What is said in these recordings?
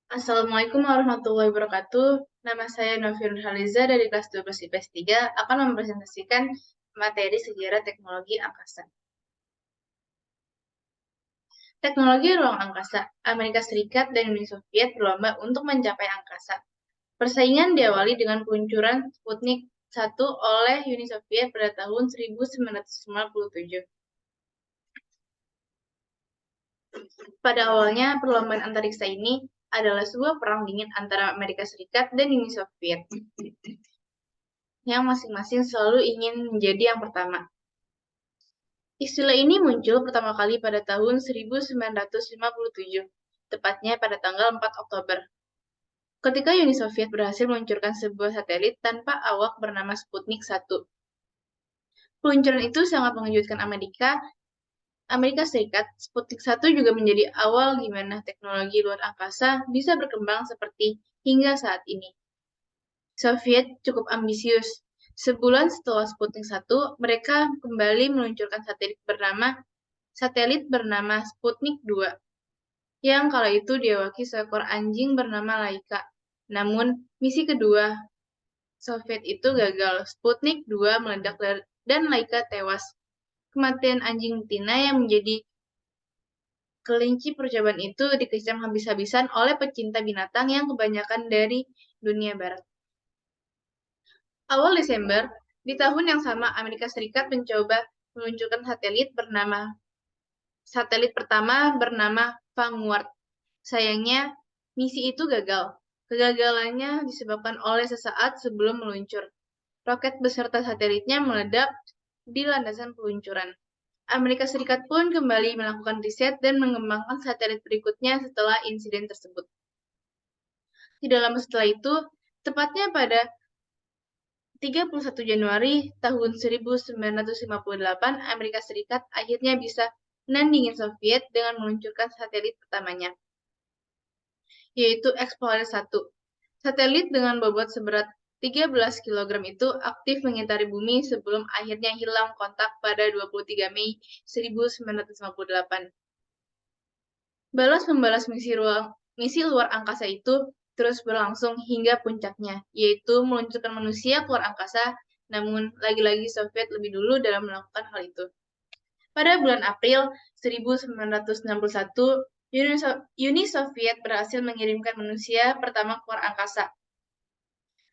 Assalamualaikum warahmatullahi wabarakatuh. Nama saya Novi Nurhaliza dari kelas 12 IPS 3 akan mempresentasikan materi sejarah teknologi angkasa. Teknologi ruang angkasa, Amerika Serikat dan Uni Soviet berlomba untuk mencapai angkasa. Persaingan diawali dengan peluncuran Sputnik 1 oleh Uni Soviet pada tahun 1957. Pada awalnya, perlombaan antariksa ini adalah sebuah perang dingin antara Amerika Serikat dan Uni Soviet, yang masing-masing selalu ingin menjadi yang pertama. Istilah ini muncul pertama kali pada tahun 1957, tepatnya pada tanggal 4 Oktober, ketika Uni Soviet berhasil meluncurkan sebuah satelit tanpa awak bernama Sputnik 1. Peluncuran itu sangat mengejutkan Amerika Serikat. Sputnik 1 juga menjadi awal gimana teknologi luar angkasa bisa berkembang seperti hingga saat ini. Soviet cukup ambisius. Sebulan setelah Sputnik 1, mereka kembali meluncurkan satelit bernama Sputnik 2, yang kala itu diawaki seekor anjing bernama Laika. Namun, misi kedua Soviet itu gagal. Sputnik 2 meledak dan Laika tewas. Kematian anjing betina yang menjadi kelinci percobaan itu dikecam habis-habisan oleh pecinta binatang yang kebanyakan dari dunia barat. Awal Desember, di tahun yang sama, Amerika Serikat mencoba meluncurkan satelit pertama bernama Vanguard. Sayangnya, misi itu gagal. Kegagalannya disebabkan oleh sesaat sebelum meluncur. Roket beserta satelitnya meledak di landasan peluncuran. Amerika Serikat pun kembali melakukan riset dan mengembangkan satelit berikutnya setelah insiden tersebut. Tidak lama setelah itu, tepatnya pada 31 Januari tahun 1958, Amerika Serikat akhirnya bisa menandingi Soviet dengan meluncurkan satelit pertamanya, yaitu Explorer 1. Satelit dengan bobot seberat 13 kg itu aktif mengitari bumi sebelum akhirnya hilang kontak pada 23 Mei 1958. Balas-membalas misi luar angkasa itu terus berlangsung hingga puncaknya, yaitu meluncurkan manusia keluar angkasa, namun lagi-lagi Soviet lebih dulu dalam melakukan hal itu. Pada bulan April 1961, Uni Soviet berhasil mengirimkan manusia pertama keluar angkasa,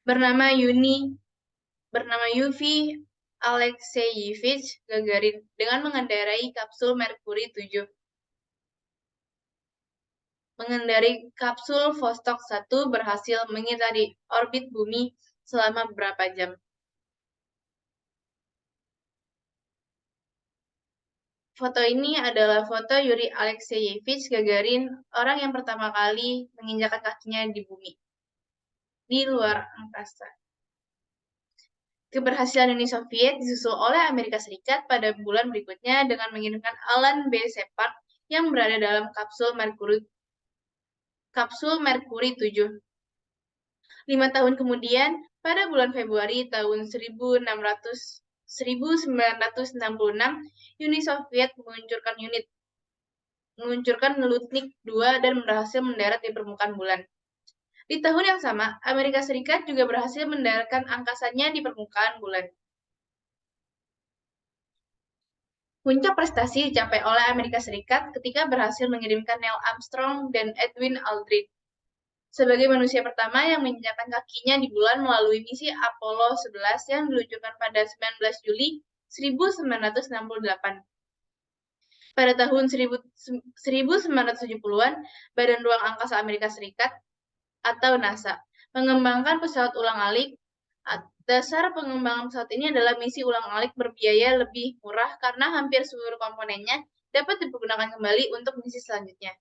bernama Yuri Alexeyevich Gagarin, dengan mengendarai kapsul Merkuri 7. Kapsul Vostok 1 berhasil mengitari orbit bumi selama beberapa jam. Foto ini adalah foto Yuri Alexeyevich Gagarin, orang yang pertama kali menginjakkan kakinya di bumi, di luar angkasa. Keberhasilan Uni Soviet disusul oleh Amerika Serikat pada bulan berikutnya dengan mengirimkan Alan B. Shepard yang berada dalam kapsul Merkuri 7. 5 tahun kemudian, pada bulan Februari tahun 1966, Uni Soviet meluncurkan Lutnik 2 dan berhasil mendarat di permukaan bulan. Di tahun yang sama, Amerika Serikat juga berhasil mendaratkan angkasanya di permukaan bulan. Puncak prestasi dicapai oleh Amerika Serikat ketika berhasil mengirimkan Neil Armstrong dan Edwin Aldrin sebagai manusia pertama yang menginjakkan kakinya di bulan melalui misi Apollo 11 yang diluncurkan pada 19 Juli 1968. Pada tahun 1970-an, Badan Ruang Angkasa Amerika Serikat atau NASA mengembangkan pesawat ulang-alik. Dasar pengembangan pesawat ini adalah misi ulang-alik berbiaya lebih murah karena hampir seluruh komponennya dapat dipergunakan kembali untuk misi selanjutnya.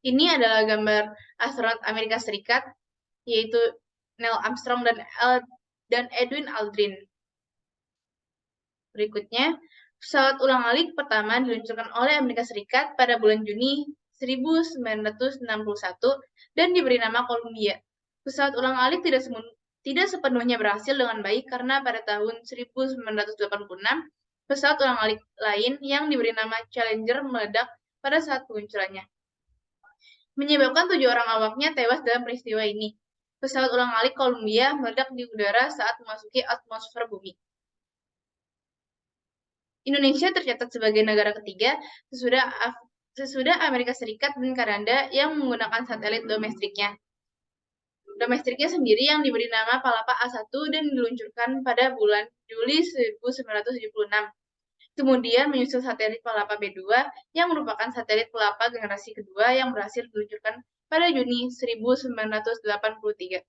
Ini adalah gambar astronot Amerika Serikat, yaitu Neil Armstrong dan Edwin Aldrin. Berikutnya, pesawat ulang-alik pertama diluncurkan oleh Amerika Serikat pada bulan Juni 1961 dan diberi nama Columbia. Pesawat ulang-alik tidak sepenuhnya berhasil dengan baik karena pada tahun 1986, pesawat ulang-alik lain yang diberi nama Challenger meledak pada saat peluncurannya. menyebabkan 7 orang awaknya tewas dalam peristiwa ini. Pesawat ulang-alik Columbia meledak di udara saat memasuki atmosfer bumi. Indonesia tercatat sebagai negara ketiga sesudah Amerika Serikat dan Kanada yang menggunakan satelit domestiknya. Domestiknya sendiri yang diberi nama Palapa A1 dan diluncurkan pada bulan Juli 1976. Kemudian menyusul satelit Palapa B2 yang merupakan satelit Palapa generasi kedua yang berhasil diluncurkan pada Juni 1983.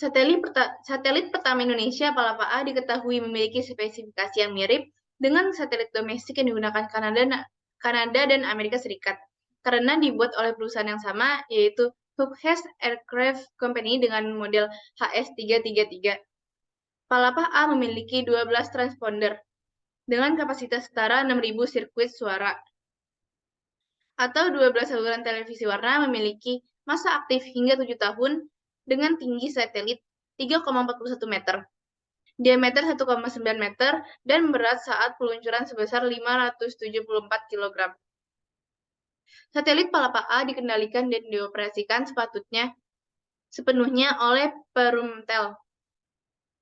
Satelit pertama Indonesia, Palapa A, diketahui memiliki spesifikasi yang mirip dengan satelit domestik yang digunakan Kanada dan Amerika Serikat, karena dibuat oleh perusahaan yang sama, yaitu Hughes Aircraft Company dengan model HS-333. Palapa A memiliki 12 transponder dengan kapasitas setara 6.000 sirkuit suara, atau 12 saluran televisi warna, memiliki masa aktif hingga 7 tahun dengan tinggi satelit 3,41 meter, diameter 1,9 meter, dan berat saat peluncuran sebesar 574 kg. Satelit Palapa A dikendalikan dan dioperasikan sepenuhnya oleh Perumtel,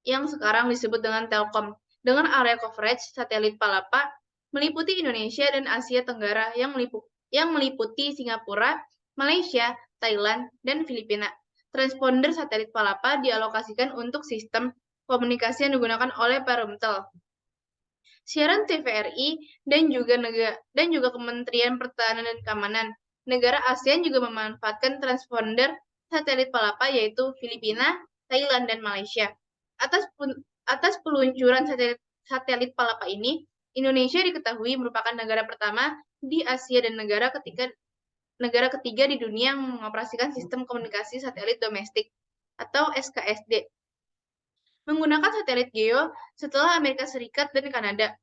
yang sekarang disebut dengan Telkom, dengan area coverage satelit Palapa meliputi Indonesia dan Asia Tenggara yang meliputi Singapura, Malaysia, Thailand, dan Filipina. Transponder satelit Palapa dialokasikan untuk sistem komunikasi yang digunakan oleh Perumtel, siaran TVRI, dan juga Kementerian Pertahanan dan Keamanan. Negara ASEAN juga memanfaatkan transponder satelit Palapa, yaitu Filipina, Thailand, dan Malaysia. Atas peluncuran satelit Palapa ini, Indonesia diketahui merupakan negara pertama di Asia dan negara ketiga di dunia yang mengoperasikan sistem komunikasi satelit domestik atau SKSD menggunakan satelit GEO setelah Amerika Serikat dan Kanada.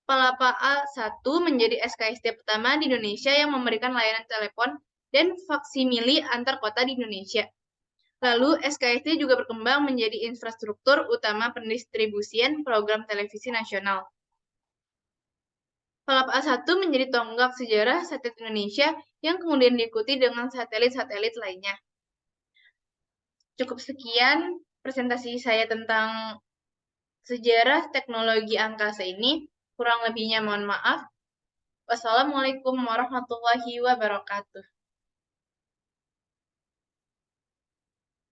Palapa A1 menjadi SKSD pertama di Indonesia yang memberikan layanan telepon dan faksimili antar kota di Indonesia. Lalu, SKSD juga berkembang menjadi infrastruktur utama pendistribusian program televisi nasional. Palapa A1 menjadi tonggak sejarah satelit Indonesia yang kemudian diikuti dengan satelit-satelit lainnya. Cukup sekian presentasi saya tentang sejarah teknologi angkasa ini. Kurang lebihnya mohon maaf. Wassalamualaikum warahmatullahi wabarakatuh.